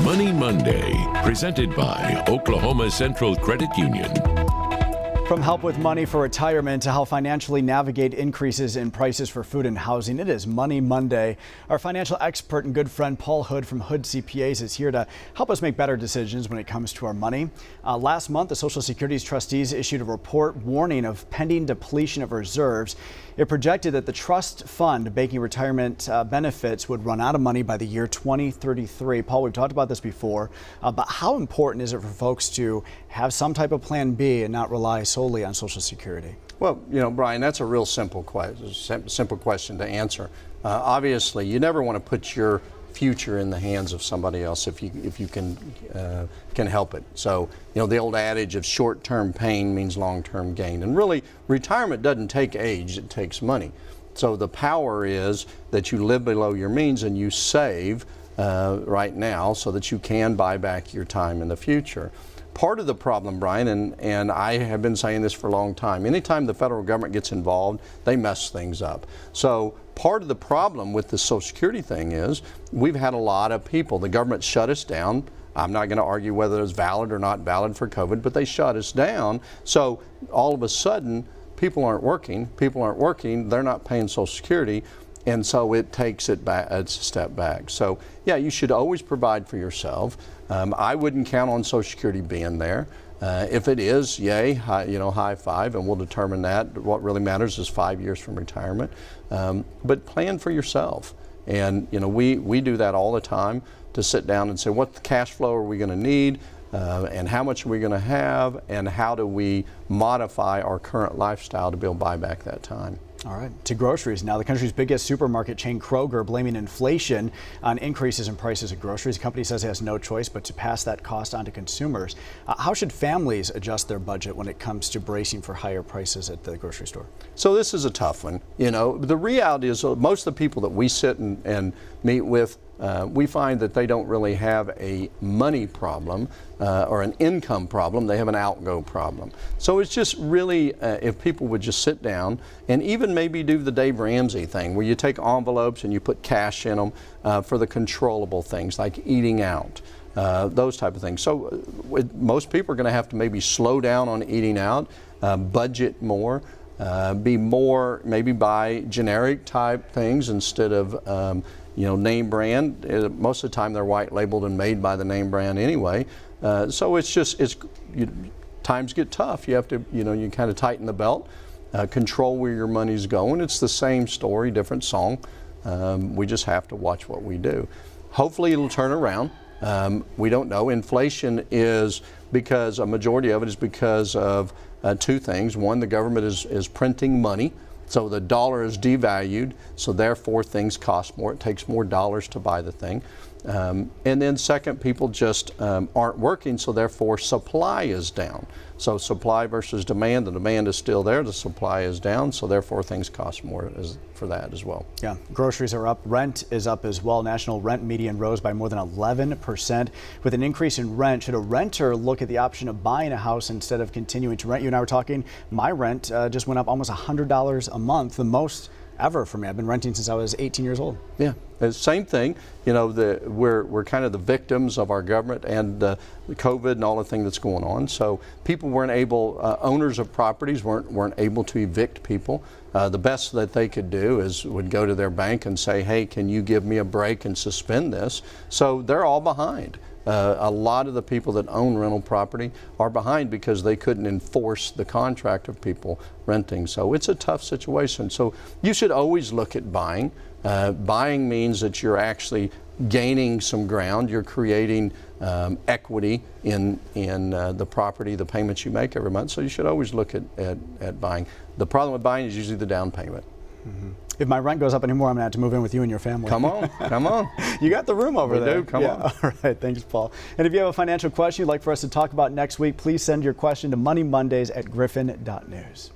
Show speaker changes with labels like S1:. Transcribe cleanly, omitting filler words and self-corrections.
S1: Money Monday, presented by Oklahoma Central Credit Union.
S2: From help with money for retirement to how financially navigate increases in prices for food and housing, it is Money Monday. Our financial expert and good friend Paul Hood from Hood CPAs is here to help us make better decisions when it comes to our money. Last month, the Social Security's trustees issued a report warning of pending depletion of reserves. It projected that the trust fund banking retirement benefits would run out of money by the year 2033. Paul, we've talked about this before, but how important is it for folks to have some type of plan B and not rely solely on Social Security?
S3: Well, Brian, that's a real simple question to answer. Obviously, you never want to put your future in the hands of somebody else if you can help it. So, the old adage of short-term pain means long-term gain. And really, retirement doesn't take age, it takes money. So the power is that you live below your means and you save right now so that you can buy back your time in the future. Part of the problem, Brian, and I have been saying this for a long time, anytime the federal government gets involved, they mess things up. So part of the problem with the Social Security thing is we've had a lot of people, the government shut us down. I'm not going to argue whether it's valid or not valid for COVID, but they shut us down. So all of a sudden, people aren't working, they're not paying Social Security, and so it takes it back, it's a step back. So yeah, you should always provide for yourself. I wouldn't count on Social Security being there. If it is, yay, high five, and we'll determine that. What really matters is 5 years from retirement. But plan for yourself. And we do that all the time, to sit down and say, what cash flow are we going to need, and how much are we going to have, and how do we modify our current lifestyle to be able to buy back that time.
S2: All right, to groceries now. The country's biggest supermarket chain, Kroger, blaming inflation on increases in prices of groceries. The company says it has no choice but to pass that cost on to consumers. How should families adjust their budget when it comes to bracing for higher prices at the grocery store?
S3: So this is a tough one. The reality is most of the people that we sit and meet with, we find that they don't really have a money problem or an income problem. They have an outgo problem. So it's just really, if people would just sit down and even maybe do the Dave Ramsey thing, where you take envelopes and you put cash in them for the controllable things like eating out. Those type of things. So most people are going to have to maybe slow down on eating out, budget more, be more, maybe buy generic type things instead of name brand. Most of the time they're white labeled and made by the name brand anyway. So times get tough. You have to, you kind of tighten the belt, control where your money's going. It's the same story, different song. We just have to watch what we do. Hopefully it'll turn around. We don't know. Inflation is because a majority of it is because of two things. One, the government is printing money. So the dollar is devalued, so therefore things cost more. It takes more dollars to buy the thing. And then second, people just aren't working, so therefore supply is down. So supply versus demand, the demand is still there, the supply is down, so therefore things cost more for that as well.
S2: Yeah, groceries are up, rent is up as well. National rent median rose by more than 11%. With an increase in rent, should a renter look at the option of buying a house instead of continuing to rent? You and I were talking, my rent just went up almost $100 a month, the most ever for me. I've been renting since I was 18 years old.
S3: Yeah, same thing. We're kind of the victims of our government and the COVID and all the thing that's going on. So people weren't able, owners of properties weren't able to evict people. The best that they could do would go to their bank and say, hey, can you give me a break and suspend this? So they're all behind. A lot of the people that own rental property are behind because they couldn't enforce the contract of people renting. So it's a tough situation. So you should always look at buying. Buying means that you're actually gaining some ground. You're creating equity in the property, the payments you make every month. So you should always look at buying. The problem with buying is usually the down payment.
S2: Mm-hmm. If my rent goes up anymore, I'm going to have to move in with you and your family.
S3: Come on, come on.
S2: You got the room over there.
S3: We do, come on.
S2: All right, thanks, Paul. And if you have a financial question you'd like for us to talk about next week, please send your question to moneymondays@griffin.news.